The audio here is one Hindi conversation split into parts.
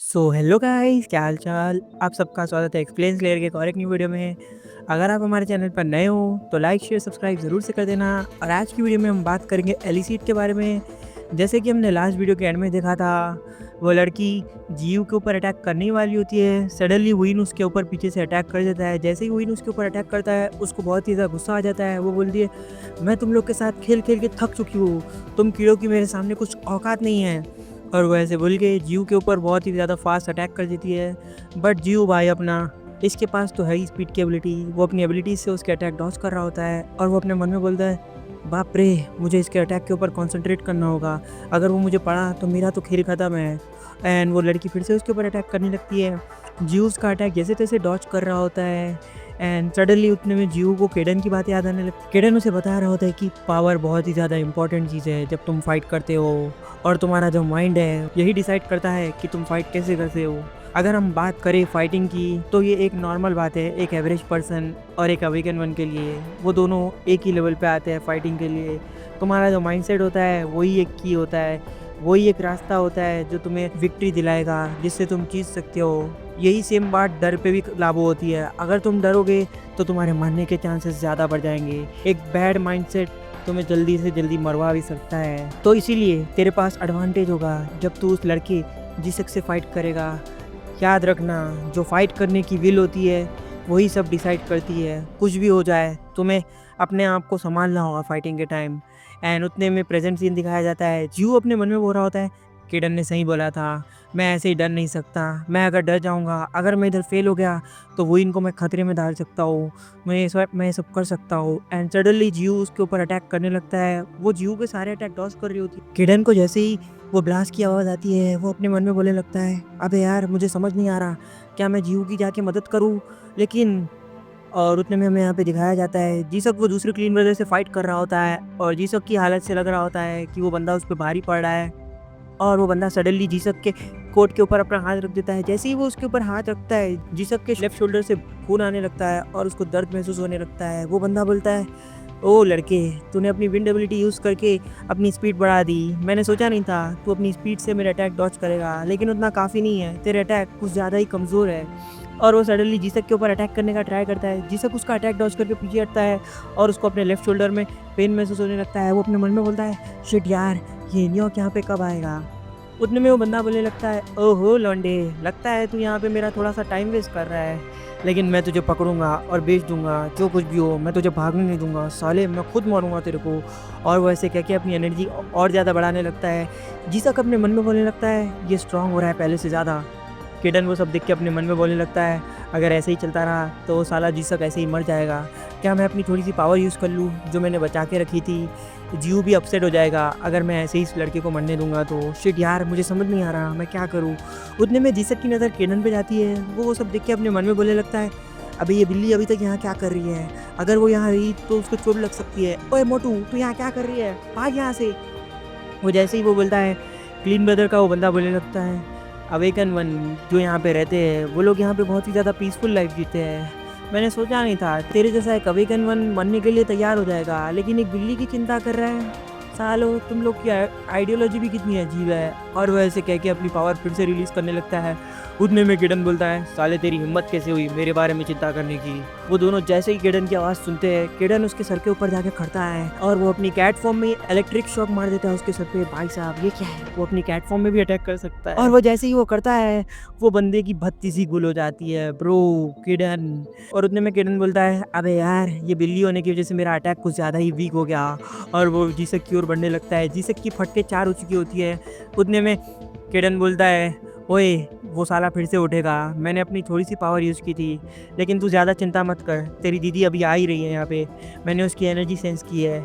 हेलो गाइस, क्या हाल चाल। आप सबका स्वागत है एक्सप्लेन क्लियर के एक और एक न्यू वीडियो में। अगर आप हमारे चैनल पर नए हो तो लाइक शेयर सब्सक्राइब ज़रूर से कर देना। और आज की वीडियो में हम बात करेंगे एलिसीड के बारे में। जैसे कि हमने लास्ट वीडियो के एंड में देखा था, वो लड़की जीयू के ऊपर अटैक करने वाली होती है। सडनली विन उसके ऊपर पीछे से अटैक कर देता है। जैसे ही विन उसके ऊपर अटैक करता है, उसको बहुत ही ज़्यादा गुस्सा आ जाता है। वो बोलती है, मैं तुम लोग के साथ खेल खेल के थक चुकी हूँ, तुम कीड़ों की मेरे सामने कुछ औकात नहीं है। और वो ऐसे बोल के जीयू के ऊपर बहुत ही ज़्यादा फास्ट अटैक कर देती है। बट जीयू भाई अपना, इसके पास तो है ही स्पीड की एबिलिटी। वो अपनी एबिलिटी से उसके अटैक डॉज कर रहा होता है और वो अपने मन में बोलता है, बाप रे, मुझे इसके अटैक के ऊपर कंसंट्रेट करना होगा। अगर वो मुझे पड़ा तो मेरा तो खेल ख़त्म है। एंड वो लड़की फिर से उसके ऊपर अटैक करने लगती है। जीयू उसका अटैक जैसे तैसे डॉज कर रहा होता है। एंड सडनली उतने में जीयू को केडन की बात याद आने लगती है। केडन उसे बता रहा होता है कि पावर बहुत ही ज़्यादा इंपॉर्टेंट चीज़ है जब तुम फाइट करते हो, और तुम्हारा जो माइंड है यही डिसाइड करता है कि तुम फाइट कैसे करते हो। अगर हम बात करें फाइटिंग की तो ये एक नॉर्मल बात है एक एवरेज पर्सन और एक अवेकन वन के लिए। वो दोनों एक ही लेवल पे आते हैं फाइटिंग के लिए। तुम्हारा जो माइंडसेट होता है वही एक की होता है, वही एक रास्ता होता है जो तुम्हें विक्ट्री दिलाएगा, जिससे तुम जीत सकते हो। यही सेम बात डर पे भी लागू होती है। अगर तुम डरोगे तो तुम्हारे मरने के चांसेस ज़्यादा बढ़ जाएंगे। एक बैड माइंडसेट तुम्हें जल्दी से जल्दी मरवा भी सकता है। तो इसीलिए तेरे पास एडवांटेज होगा जब तू उस लड़के जिसक से फाइट करेगा। याद रखना, जो फाइट करने की विल होती है वही सब डिसाइड करती है। कुछ भी हो जाए तुम्हें अपने आप को संभालना होगा फाइटिंग के टाइम। एंड उतने में प्रेजेंट सीन दिखाया जाता है। जीव अपने मन में बोल रहा होता है, किडन ने सही बोला था, मैं ऐसे ही डर नहीं सकता। मैं अगर डर जाऊंगा, अगर मैं इधर फेल हो गया तो वो इनको मैं खतरे में डाल सकता हूँ। मैं ये सब कर सकता हूँ। एंड सडनली जीव उसके ऊपर अटैक करने लगता है। वो जीव के सारे अटैक डॉज कर रही होती है। किडन को जैसे ही वो ब्लास्ट की आवाज़ आती है, वो अपने मन में बोलने लगता है, अबे यार, मुझे समझ नहीं आ रहा क्या मैं जीव की जाके मदद करूँ। लेकिन और उतने में हमें यहाँ पे दिखाया जाता है जीसक वो दूसरे क्लीन ब्रदर से फाइट कर रहा होता है। और जीसक की हालत से लग रहा होता है कि वो बंदा उस पर भारी पड़ रहा है। और वो बंदा सडनली जीसक के कोट के ऊपर अपना हाथ रख देता है। जैसे ही वो उसके ऊपर हाथ रखता है, जीसक के लेफ्ट शोल्डर से खून आने लगता है और उसको दर्द महसूस होने लगता है। वो बंदा बोलता है, ओ लड़के, तूने अपनी विंड एबिलिटी यूज़ करके अपनी स्पीड बढ़ा दी। मैंने सोचा नहीं था तू अपनी स्पीड से मेरे अटैक डॉज करेगा, लेकिन उतना काफ़ी नहीं है, तेरे अटैक कुछ ज़्यादा ही कमज़ोर है। और वो सडनली जीसक के ऊपर अटैक करने का ट्राई करता है। जीसक उसका अटैक डॉज करके पीछे हटता है और उसको अपने लेफ्ट शोल्डर में पेन महसूस होने लगता है। वो अपने मन में बोलता है, शिट यार, ये न्योक यहाँ पे कब आएगा। उतने में वो बंदा बोलने लगता है, ओहो लौंडे, लगता है तू यहाँ पे मेरा थोड़ा सा टाइम वेस्ट कर रहा है, लेकिन मैं तुझे पकड़ूंगा और बेच दूंगा। जो कुछ भी हो, मैं तुझे भागने नहीं दूंगा, साले मैं खुद मारूंगा तेरे को। और वो ऐसे कह के अपनी एनर्जी और ज़्यादा बढ़ाने लगता है। जीसक अपने मन में बोलने लगता है, ये स्ट्रांग हो रहा है पहले से ज़्यादा। किडन वो सब देख के अपने मन में बोलने लगता है, अगर ऐसे ही चलता रहा तो साला जीसक ऐसे ही मर जाएगा। क्या मैं अपनी थोड़ी सी पावर यूज़ कर लूँ जो मैंने बचा के रखी थी। जीव भी अपसेट हो जाएगा अगर मैं ऐसे ही इस लड़के को मरने दूंगा तो। शिट यार, मुझे समझ नहीं आ रहा मैं क्या करूँ। उतने में जीसक की नज़र किडन पे जाती है। वो सब देख के अपने मन में बोलने लगता है, अबे ये बिल्ली अभी तक यहाँ क्या कर रही है। अगर वो यहाँ रही तो उसको चोट लग सकती है। ओए मोटू, तू यहाँ क्या कर रही है, भाग यहाँ से। वो जैसे ही वो बोलता है, क्लीन ब्रदर का वो बंदा बोलने लगता है, अवेकन वन जो यहाँ पे रहते हैं वो लोग यहाँ पे बहुत ही ज़्यादा पीसफुल लाइफ जीते हैं। मैंने सोचा नहीं था तेरे जैसा एक अवेकन वन मरने के लिए तैयार हो जाएगा, लेकिन एक बिल्ली की चिंता कर रहा है। सालो, तुम लोग की आइडियोलॉजी भी कितनी अजीब है। और वो ऐसे कह के अपनी पावर फिर से रिलीज करने लगता है। उतने में किडन बोलता है, साले तेरी हिम्मत कैसे हुई मेरे बारे में चिंता करने की। वो दोनों जैसे ही किडन की आवाज़ सुनते हैं, किडन उसके सर के ऊपर जाके खड़ता है और वो अपनी कैट फॉर्म में इलेक्ट्रिक शॉक मार देता है उसके सर पे। भाई साहब, ये क्या है, वो अपनी कैट फॉर्म में भी अटैक कर सकता है। और वो जैसे ही वो करता है, वो बंदे की भत्ती सी गुल हो जाती है ब्रो, किडन। और उतने में किडन बोलता है, अबे यार, ये बिल्ली होने की वजह से मेरा अटैक कुछ ज़्यादा ही वीक हो गया। और वो जीसक की ओर बढ़ने लगता है। जीसक की फटके 4 हो चुकी होती है। उतने में किडन बोलता है, ओए, वो साला फिर से उठेगा। मैंने अपनी थोड़ी सी पावर यूज़ की थी, लेकिन तू ज़्यादा चिंता मत कर, तेरी दीदी अभी आ ही रही है यहाँ पे, मैंने उसकी एनर्जी सेंस की है।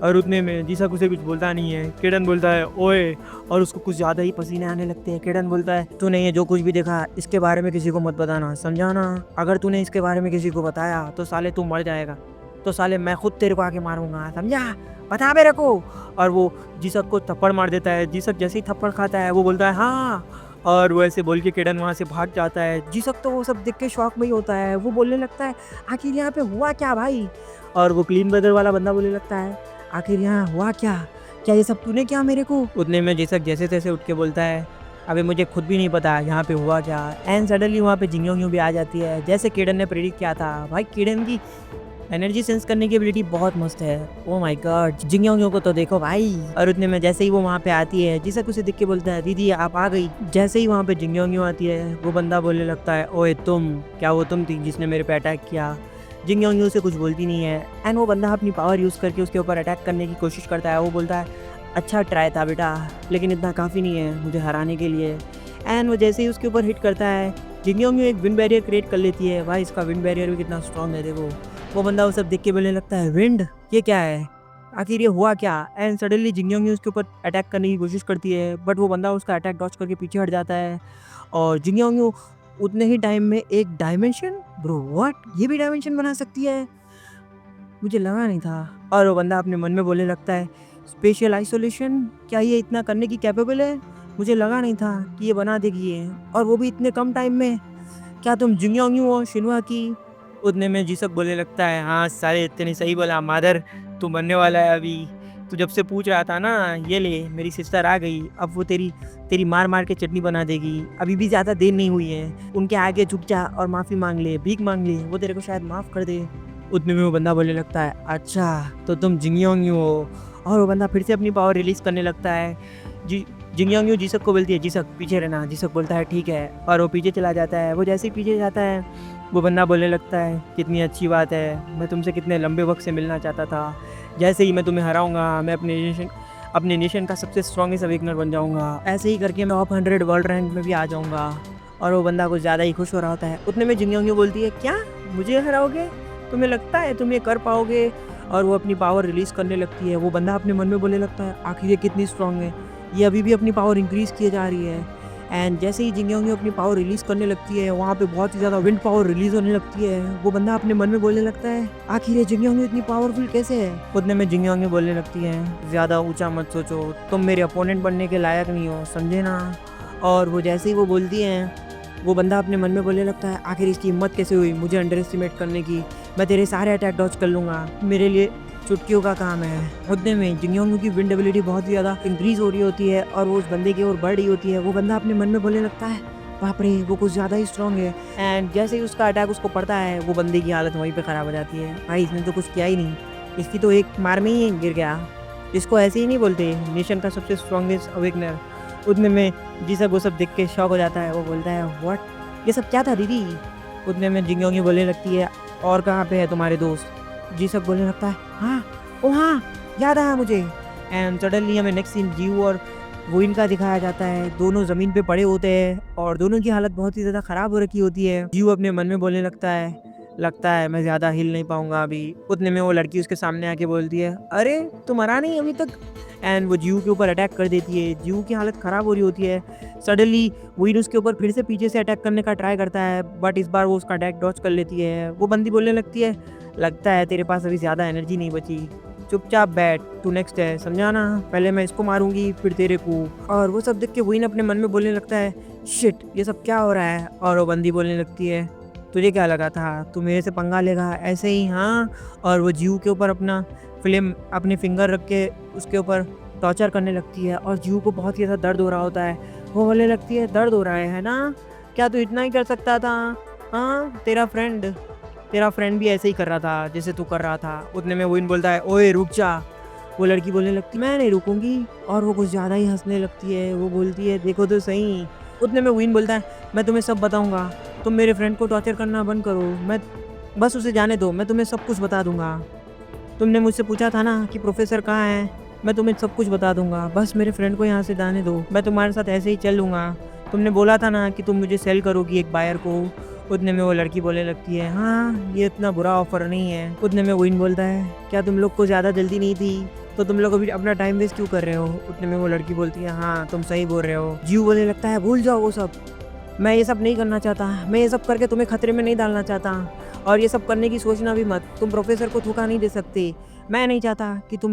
और उतने में जीसक उसे कुछ बोलता नहीं है। किडन बोलता है, ओए, और उसको कुछ ज़्यादा ही पसीने आने लगते हैं। किडन बोलता है, तूने ये जो कुछ भी देखा इसके बारे में किसी को मत बताना, समझा ना। अगर तूने इसके बारे में किसी को बताया तो साले तू मर जाएगा, तो साले मैं खुद तेरे को आके मारूंगा, समझा, बता मेरे को। और वो जीसक को थप्पड़ मार देता है। जीसक जैसे ही थप्पड़ खाता है वो बोलता है, हाँ। और वो ऐसे बोल के किडन वहाँ से भाग जाता है। जीसक तो वो सब देख के शौक में ही होता है। वो बोलने लगता है, आखिर यहाँ पे हुआ क्या भाई। और वो क्लीन ब्रदर वाला बंदा बोलने लगता है, आखिर यहाँ हुआ क्या, क्या ये सब तूने क्या मेरे को। उतने में जीसक जैसे तैसे उठ के बोलता है, अबे मुझे खुद भी नहीं पता यहाँ पे हुआ क्या। एंड सडनली वहाँ पे जिंगयोंग भी आ जाती है, जैसे किडन ने प्रेडिक्ट किया था। भाई किडन की एनर्जी सेंस करने की एबिलिटी बहुत मस्त है। ओ माय गॉड, जिंगयोंग को तो देखो भाई। और उतने में जैसे ही वो वहाँ पे आती है, जिसक उसे देख के बोलता है दीदी आप आ गई। जैसे ही वहाँ पे जिंगयोंग आती है, वो बंदा बोलने लगता है ओए तुम, क्या वो तुम थी जिसने मेरे पे अटैक किया। जिंगयोंग उसे कुछ बोलती नहीं है। एंड वो बंदा अपनी पावर यूज़ करके उसके ऊपर अटैक करने की कोशिश करता है। वो बोलता है अच्छा ट्राई था बेटा, लेकिन इतना काफ़ी नहीं है मुझे हराने के लिए। एंड वो जैसे ही उसके ऊपर हिट करता है, जिंगयोंग एक विंड बैरियर क्रिएट कर लेती है। भाई इसका विंड बैरियर भी कितना स्ट्रॉन्ग है देखो। वो बंदा वो सब देख के बोलने लगता है विंड, ये क्या है, आखिर ये हुआ क्या। एंड सडनली जिंगयोंग उसके ऊपर अटैक करने की कोशिश करती है, बट वो बंदा उसका अटैक डॉच करके पीछे हट जाता है। और जिंगयोंग उतने ही टाइम में एक डायमेंशन, ब्रो व्हाट, ये भी डायमेंशन बना सकती है, मुझे लगा नहीं था। और वो बंदा अपने मन में बोलने लगता है स्पेशल आइसोलेशन, क्या ये इतना करने की कैपेबल है, मुझे लगा नहीं था कि ये बना देगी ये, और वो भी इतने कम टाइम में। क्या तुम जिंगयोंग हो शिन्हुआ की। उतने में जीसक बोलने लगता है हाँ साले इतने सही बोला मादर, तू बनने वाला है अभी। तू जब से पूछ रहा था ना, ये ले मेरी सिस्टर आ गई, अब वो तेरी तेरी मार मार के चटनी बना देगी। अभी भी ज़्यादा देर नहीं हुई है, उनके आगे झुक जा और माफ़ी मांग ले, भीख मांग ले, वो तेरे को शायद माफ़ कर दे। उतने में वो बंदा बोलने लगता है अच्छा तो तुम जिंगयोंग हो। और वो बंदा फिर से अपनी पावर रिलीज करने लगता है। जी जिंगयोंग जीसक को बोलती है जीसक पीछे रहना। जीसक बोलता है ठीक है, और वो पीछे चला जाता है। वो जैसे ही पीछे जाता है, वो बंदा बोलने लगता है कितनी अच्छी बात है, मैं तुमसे कितने लंबे वक्त से मिलना चाहता था। जैसे ही मैं तुम्हें हराऊंगा, मैं अपने नेशन का सबसे स्ट्रॉन्गेस्ट अवेकनर बन जाऊंगा। ऐसे ही करके मैं टॉप 100 वर्ल्ड रैंक में भी आ जाऊंगा। और वो बंदा कुछ ज़्यादा ही खुश हो रहा होता है। उतने में जिंगयोंग बोलती है क्या मुझे हराओगे, तुम्हें लगता है तुम ये कर पाओगे। और वो अपनी पावर रिलीज़ करने लगती है। वो बंदा अपने मन में बोलने लगता है आखिर ये कितनी स्ट्रांग है, ये अभी भी अपनी पावर इंक्रीज़ किए जा रही है। एंड जैसे ही जिंगयोंग अपनी पावर रिलीज़ करने लगती है, वहाँ पे बहुत ही ज़्यादा विंड पावर रिलीज़ होने लगती है। वो बंदा अपने मन में बोलने लगता है आखिर ये जिंगयोंग इतनी पावरफुल कैसे है। उतने में जिंगयोंग बोलने लगती है ज़्यादा ऊंचा मत सोचो, तुम मेरे अपोनेंट बनने के लायक नहीं हो, समझे ना। और वो जैसे ही वो बोलती हैं, वो बंदा अपने मन में बोलने लगता है आखिर इसकी हिम्मत कैसे हुई मुझे अंडर एस्टिमेट करने की, मैं तेरे सारे अटैक डॉज कर लूँगा, मेरे लिए चुटकियों का काम है। उतने में जिंगयोंग की विंड एबिलिटी बहुत ज़्यादा इंक्रीज हो रही होती है और वो उस बंदे की ओर बढ़ रही होती है। वो बंदा अपने मन में बोलने लगता है बाप रे वो कुछ ज़्यादा ही स्ट्रॉन्ग है। एंड जैसे ही उसका अटैक उसको पड़ता है, वो बंदे की हालत वहीं पे ख़राब हो जाती है। भाई इसने तो कुछ किया ही नहीं, इसकी तो एक मार में ही गिर गया। इसको ऐसे ही नहीं बोलते नेशन का सबसे स्ट्रॉन्गेस्ट अवेकनर। उतने में जीसक वो सब देख के शॉक हो जाता है। वो बोलता है व्हाट, ये सब क्या था दीदी। उतने में जिंगयोंग बोलने लगती है और कहाँ पे है तुम्हारे दोस्त। जीसक बोलने लगता है हाँ ओ हाँ याद आया मुझे। एंड सडनली हमें नेक्स्ट सीन जीव और वोइन का दिखाया जाता है। दोनों ज़मीन पे पड़े होते हैं और दोनों की हालत बहुत ही ज़्यादा ख़राब हो रखी होती है। जीव अपने मन में बोलने लगता है मैं ज़्यादा हिल नहीं पाऊंगा अभी। उतने में वो लड़की उसके सामने आके बोलती है अरे तुम मरा नहीं अभी तक। एंड वो जीव के ऊपर अटैक कर देती है। जीव की हालत ख़राब हो रही होती है। सडनली वोइन उसके ऊपर फिर से पीछे से अटैक करने का ट्राई करता है, बट इस बार वो उसका अटैक डॉच कर लेती है। वो बंदी बोलने लगती है लगता है तेरे पास अभी ज़्यादा एनर्जी नहीं बची, चुपचाप बैठ, तू नेक्स्ट है समझा ना, पहले मैं इसको मारूंगी फिर तेरे को। और वो सब देख के वोइन अपने मन में बोलने लगता है शिट ये सब क्या हो रहा है। और वो बंदी बोलने लगती है तुझे क्या लगा था तू मेरे से पंगा लेगा ऐसे ही, हाँ। और वो जीव के ऊपर अपने फिंगर रख के उसके ऊपर टॉर्चर करने लगती है और जीव को बहुत ही ज़्यादा दर्द हो रहा होता है। वो बोलने लगती है दर्द हो रहा है ना, क्या तू इतना ही कर सकता था, हाँ तेरा फ्रेंड भी ऐसे ही कर रहा था जैसे तू कर रहा था। उतने में वोइन बोलता है ओए रुक जा। वो लड़की बोलने लगती मैं नहीं रुकूंगी। और वो कुछ ज़्यादा ही हंसने लगती है। वो बोलती है देखो तो सही। उतने में वोइन बोलता है मैं तुम्हें सब बताऊंगा, तुम मेरे फ्रेंड को टॉर्चर करना बंद करो, मैं बस उसे जाने दो, मैं तुम्हें सब कुछ बता दूंगा। तुमने मुझसे पूछा था ना कि प्रोफेसर कहाँ है, मैं तुम्हें सब कुछ बता दूंगा, बस मेरे फ्रेंड को यहाँ से जाने दो, मैं तुम्हारे साथ ऐसे ही चल लूँगा। तुमने बोला था ना कि तुम मुझे सेल करोगी एक बायर को। उतने में वो लड़की बोलने लगती है हाँ ये इतना बुरा ऑफर नहीं है। उतने में वोइन बोलता है क्या तुम लोग को ज़्यादा जल्दी नहीं थी, तो तुम लोग अभी अपना टाइम वेस्ट क्यों कर रहे हो। उतने में वो लड़की बोलती है हाँ तुम सही बोल रहे हो। जीव बोलने लगता है भूल जाओ वो सब, मैं ये सब नहीं करना चाहता, मैं ये सब करके तुम्हें खतरे में नहीं डालना चाहता, और ये सब करने की सोचना भी मत, तुम प्रोफेसर को धोखा नहीं दे सकते, मैं नहीं चाहता कि तुम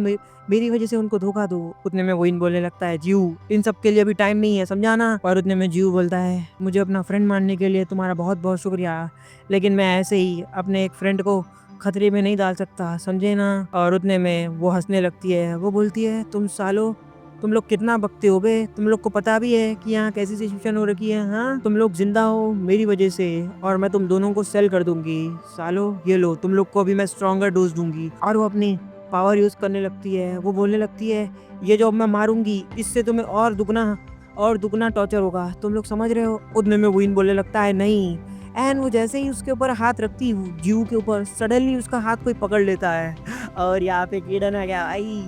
मेरी वजह से उनको धोखा दो। उतने में वोइन बोलने लगता है जीव इन सब के लिए अभी टाइम नहीं है समझाना। और उतने में जीव बोलता है मुझे अपना फ्रेंड मानने के लिए तुम्हारा बहुत बहुत शुक्रिया, लेकिन मैं ऐसे ही अपने एक फ्रेंड को खतरे में नहीं डाल सकता समझे ना। और उतने में वो हंसने लगती है। वो बोलती है तुम सालो तुम लोग कितना बकते हो बे? तुम लोग को पता भी है कि यहाँ कैसी सिचुएशन हो रखी है? हाँ, तुम लोग जिंदा हो मेरी वजह से और मैं तुम दोनों को सेल कर दूंगी। सालो ये लो, तुम लोग को अभी मैं स्ट्रॉन्गर डोज दूंगी। और वो अपनी पावर यूज करने लगती है। वो बोलने लगती है ये जो अब मैं मारूंगी इससे तुम्हें और दुगना टॉर्चर होगा। तुम लोग समझ रहे हो? उतने में विन बोलने लगता है नहीं। एंड वो जैसे ही उसके ऊपर हाथ रखती जीव के ऊपर, सडनली उसका हाथ कोई पकड़ लेता है और यहाँ पे कीड़न आ गया भाई।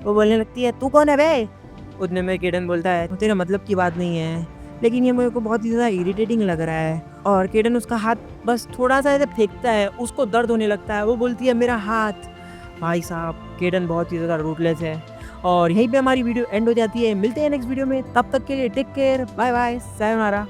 वो बोलने लगती है तू कौन है बे? उतने में केडन बोलता है तेरे मतलब की बात नहीं है, लेकिन ये मेरे को बहुत ही ज़्यादा इरिटेटिंग लग रहा है। और केडन उसका हाथ बस थोड़ा सा ऐसे फेंकता है, उसको दर्द होने लगता है। वो बोलती है मेरा हाथ। भाई साहब केडन बहुत ही ज़्यादा रूटलेस है। और यहीं पे हमारी वीडियो एंड हो जाती है। मिलते हैं नेक्स्ट वीडियो में, तब तक के लिए take care, bye bye, sayonara.